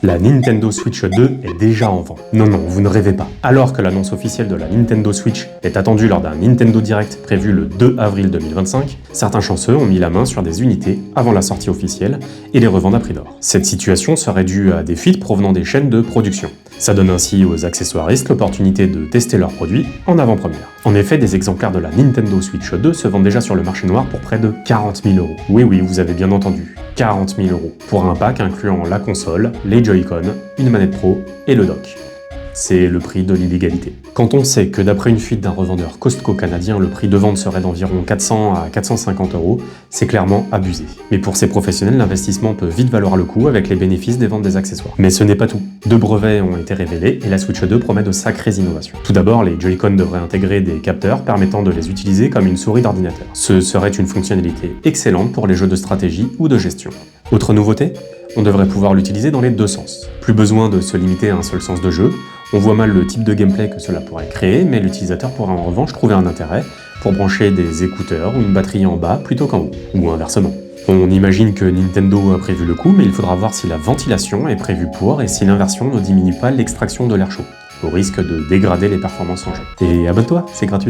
La Nintendo Switch 2 est déjà en vente. Non, vous ne rêvez pas. Alors que l'annonce officielle de la Nintendo Switch est attendue lors d'un Nintendo Direct prévu le 2 avril 2025, certains chanceux ont mis la main sur des unités avant la sortie officielle et les revendent à prix d'or. Cette situation serait due à des fuites provenant des chaînes de production. Ça donne ainsi aux accessoiristes l'opportunité de tester leurs produits en avant-première. En effet, des exemplaires de la Nintendo Switch 2 se vendent déjà sur le marché noir pour près de 40 000 €. Oui, vous avez bien entendu, 40 000 € pour un pack incluant la console, les Joy-Con, une manette pro et le dock. C'est le prix de l'illégalité. Quand on sait que d'après une fuite d'un revendeur Costco canadien, le prix de vente serait d'environ 400 à 450 €, c'est clairement abusé. Mais pour ces professionnels, l'investissement peut vite valoir le coup avec les bénéfices des ventes des accessoires. Mais ce n'est pas tout. 2 brevets ont été révélés et la Switch 2 promet de sacrées innovations. Tout d'abord, les Joy-Con devraient intégrer des capteurs permettant de les utiliser comme une souris d'ordinateur. Ce serait une fonctionnalité excellente pour les jeux de stratégie ou de gestion. Autre nouveauté, on devrait pouvoir l'utiliser dans les deux sens. Plus besoin de se limiter à un seul sens de jeu, on voit mal le type de gameplay que cela pourrait créer, mais l'utilisateur pourrait en revanche trouver un intérêt pour brancher des écouteurs ou une batterie en bas plutôt qu'en haut, ou inversement. On imagine que Nintendo a prévu le coup, mais il faudra voir si la ventilation est prévue pour et si l'inversion ne diminue pas l'extraction de l'air chaud, au risque de dégrader les performances en jeu. Et abonne-toi, c'est gratuit.